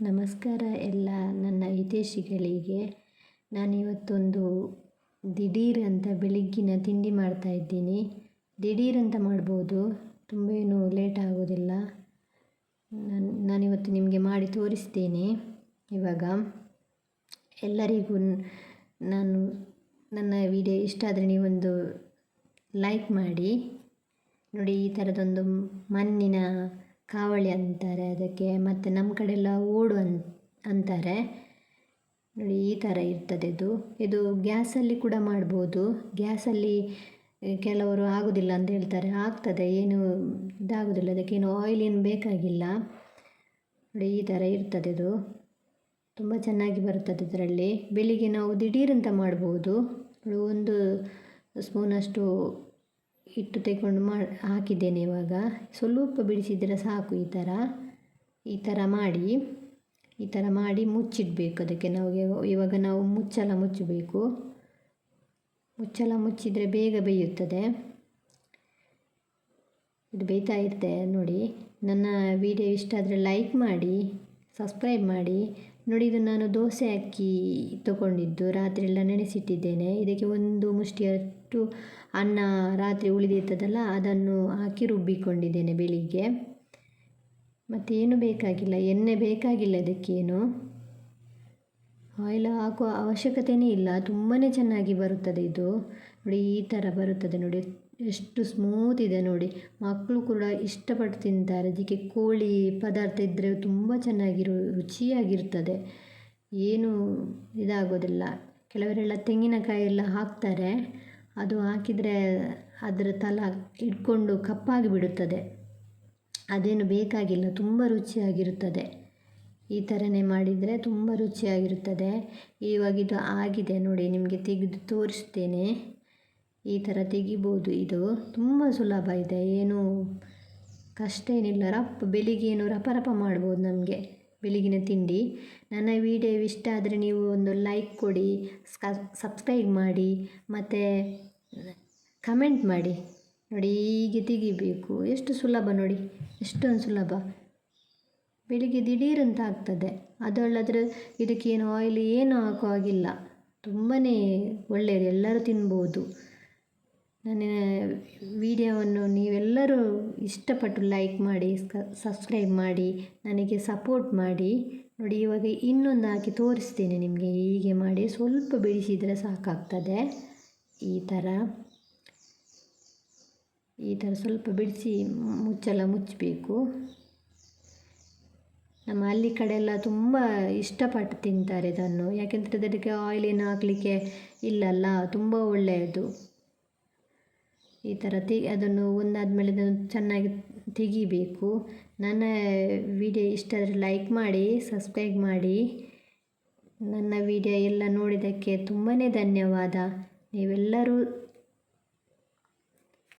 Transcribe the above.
ನಮಸ್ಕಾರ ಎಲ್ಲ ನನ್ನ ಹಿತೈಷಿಗಳಿಗೆ. ನಾನಿವತ್ತೊಂದು ದಿಢೀರ್ ಅಂತ ಬೆಳಗ್ಗಿನ ತಿಂಡಿ ಮಾಡ್ತಾಯಿದ್ದೀನಿ. ದಿಢೀರ್ ಅಂತ ಮಾಡ್ಬೋದು, ತುಂಬ ಏನು ಲೇಟ್ ಆಗೋದಿಲ್ಲ. ನಾನಿವತ್ತು ನಿಮಗೆ ಮಾಡಿ ತೋರಿಸ್ತೇನೆ. ಇವಾಗ ಎಲ್ಲರಿಗೂ ನನ್ನ ವಿಡಿಯೋ ಇಷ್ಟ ಆದರೆ ನೀವೊಂದು ಲೈಕ್ ಮಾಡಿ. ನೋಡಿ, ಈ ಥರದೊಂದು ಮಣ್ಣಿನ ಕಾವಳಿ ಅಂತಾರೆ ಅದಕ್ಕೆ, ಮತ್ತು ನಮ್ಮ ಕಡೆ ಎಲ್ಲ ಓಡು ಅಂತಾರೆ. ನೋಡಿ, ಈ ಥರ ಇರ್ತದೆ ಇದು ಗ್ಯಾಸಲ್ಲಿ ಕೂಡ ಮಾಡ್ಬೋದು. ಗ್ಯಾಸಲ್ಲಿ ಕೆಲವರು ಆಗೋದಿಲ್ಲ ಅಂತ ಹೇಳ್ತಾರೆ, ಆಗ್ತದೆ, ಏನು ಇದಾಗೋದಿಲ್ಲ, ಅದಕ್ಕೇನು ಆಯಿಲ್ ಏನು ಬೇಕಾಗಿಲ್ಲ. ನೋಡಿ, ಈ ಥರ ಇರ್ತದೆ. ತುಂಬ ಚೆನ್ನಾಗಿ ಬರ್ತದೆ. ಇದರಲ್ಲಿ ಬೆಳಿಗ್ಗೆ ನಾವು ದಿಢೀರ್ ಅಂತ ಮಾಡ್ಬೋದು. ಒಂದು ಸ್ಪೂನಷ್ಟು ಹಿಟ್ಟು ತೆಗೊಂಡು ಹಾಕಿದ್ದೇನೆ. ಇವಾಗ ಸ್ವಲ್ಪ ಬಿಡಿಸಿದರೆ ಸಾಕು. ಈ ಥರ ಮಾಡಿ ಮುಚ್ಚಿಡಬೇಕು. ಅದಕ್ಕೆ ಇವಾಗ ನಾವು ಮುಚ್ಚಳ ಮುಚ್ಚಬೇಕು. ಮುಚ್ಚಳ ಮುಚ್ಚಿದರೆ ಬೇಗ ಬೇಯುತ್ತದೆ. ಇದು ಬೇಯ್ತಾ ಇರುತ್ತೆ. ನೋಡಿ, ನನ್ನ ವಿಡಿಯೋ ಇಷ್ಟ ಆದರೆ ಲೈಕ್ ಮಾಡಿ, ಸಬ್ಸ್ಕ್ರೈಬ್ ಮಾಡಿ. ನೋಡಿ, ಇದು ನಾನು ದೋಸೆ ಅಕ್ಕಿ ತಗೊಂಡಿದ್ದು ರಾತ್ರಿ ಎಲ್ಲ ನೆನೆಸಿಟ್ಟಿದ್ದೇನೆ. ಇದಕ್ಕೆ ಒಂದು ಮುಷ್ಟಿಯಷ್ಟು ಅನ್ನ ರಾತ್ರಿ ಉಳಿದಿರ್ತದಲ್ಲ, ಅದನ್ನು ಹಾಕಿ ರುಬ್ಬಿಕೊಂಡಿದ್ದೇನೆ ಬೆಳಿಗ್ಗೆ. ಮತ್ತೇನು ಬೇಕಾಗಿಲ್ಲ, ಎಣ್ಣೆ ಬೇಕಾಗಿಲ್ಲ, ಇದಕ್ಕೇನು ಆಯಿಲ್ ಹಾಕುವ ಅವಶ್ಯಕತೆಯೇ ಇಲ್ಲ. ತುಂಬಾ ಚೆನ್ನಾಗಿ ಬರುತ್ತದೆ ಇದು. ನೋಡಿ, ಈ ಥರ ಬರುತ್ತದೆ. ನೋಡಿ, ಎಷ್ಟು ಸ್ಮೂತ್ ಇದೆ. ನೋಡಿ, ಮಕ್ಕಳು ಕೂಡ ಇಷ್ಟಪಟ್ಟು ತಿಂತಾರೆ. ಅದಕ್ಕೆ ಕೋಳಿ ಪದಾರ್ಥ ಇದ್ದರೆ ತುಂಬ ರುಚಿಯಾಗಿರ್ತದೆ. ಏನು ಇದಾಗೋದಿಲ್ಲ. ಕೆಲವರೆಲ್ಲ ತೆಂಗಿನಕಾಯಿ ಎಲ್ಲ ಹಾಕ್ತಾರೆ, ಅದು ಹಾಕಿದರೆ ಅದರ ತಲೆ ಇಟ್ಕೊಂಡು ಕಪ್ಪಾಗಿ ಬಿಡುತ್ತದೆ. ಅದೇನು ಬೇಕಾಗಿಲ್ಲ, ತುಂಬ ರುಚಿಯಾಗಿರುತ್ತದೆ. ಈ ಥರನೇ ಮಾಡಿದರೆ ತುಂಬ ರುಚಿಯಾಗಿರುತ್ತದೆ. ಇವಾಗ ಇದು ಆಗಿದೆ ನೋಡಿ, ನಿಮಗೆ ತೆಗೆದು ತೋರಿಸ್ತೇನೆ. ಈ ಥರ ತೆಗಿಬೋದು. ಇದು ತುಂಬ ಸುಲಭ ಇದೆ, ಏನು ಕಷ್ಟ ಏನಿಲ್ಲ. ಬೆಳಿಗ್ಗೆ ಏನು ರಪ ಮಾಡ್ಬೋದು ನಮಗೆ ಬೆಳಗಿನ ತಿಂಡಿ. ನನ್ನ ವಿಡಿಯೋ ಇಷ್ಟ ಆದರೆ ನೀವು ಒಂದು ಲೈಕ್ ಕೊಡಿ, ಸಬ್ಸ್ಕ್ರೈಬ್ ಮಾಡಿ, ಮತ್ತು ಕಮೆಂಟ್ ಮಾಡಿ. ನೋಡಿ, ಹೀಗೆ ತೆಗಿಬೇಕು. ಎಷ್ಟು ಸುಲಭ ನೋಡಿ, ಎಷ್ಟೊಂದು ಸುಲಭ. ಬೆಳಿಗ್ಗೆ ದಿಢೀರ್ ಅಂತ ಆಗ್ತದೆ. ಅದಲ್ಲದ್ರೆ ಇದಕ್ಕೇನು ಆಯಿಲ್ ಏನು ಹಾಕೋ ಹಾಗಿಲ್ಲ. ತುಂಬಾ ಒಳ್ಳೆಯದು, ಎಲ್ಲರೂ ತಿನ್ಬೋದು. ನನ್ನ ವಿಡಿಯೋವನ್ನು ನೀವೆಲ್ಲರೂ ಇಷ್ಟಪಟ್ಟು ಲೈಕ್ ಮಾಡಿ, ಸಬ್ಸ್ಕ್ರೈಬ್ ಮಾಡಿ, ನನಗೆ ಸಪೋರ್ಟ್ ಮಾಡಿ. ನೋಡಿ, ಇವಾಗ ಇನ್ನೊಂದು ಹಾಕಿ ತೋರಿಸ್ತೇನೆ ನಿಮಗೆ. ಹೀಗೆ ಮಾಡಿ ಸ್ವಲ್ಪ ಬೇಯಿಸಿದರೆ ಸಾಕಾಗ್ತದೆ. ಈ ಥರ ಸ್ವಲ್ಪ ಬಿಡಿಸಿ ಮುಚ್ಚಳ ಮುಚ್ಚಬೇಕು. ನಮ್ಮ ಹಳ್ಳಿ ಕಡೆ ಎಲ್ಲ ತುಂಬ ಇಷ್ಟಪಟ್ಟು ತಿಂತಾರೆ ಇದನ್ನು. ಯಾಕೆಂದರೆ ಅದಕ್ಕೆ ಆಯಿಲ್ ಏನು ಹಾಕಲಿಕ್ಕೆ ಇಲ್ಲಲ್ಲ, ತುಂಬ ಒಳ್ಳೆಯದು. ಈ ಥರ ಅದನ್ನು ಒಂದಾದಮೇಲೆ ಚೆನ್ನಾಗಿ ತೆಗಿಬೇಕು. ನನ್ನ ವಿಡಿಯೋ ಇಷ್ಟ ಆದರೆ ಲೈಕ್ ಮಾಡಿ, ಸಬ್ಸ್ಕ್ರೈಬ್ ಮಾಡಿ. ನನ್ನ ವಿಡಿಯೋ ಎಲ್ಲ ನೋಡಿದ್ದಕ್ಕೆ ತುಂಬಾ ಧನ್ಯವಾದ. ನೀವೆಲ್ಲರೂ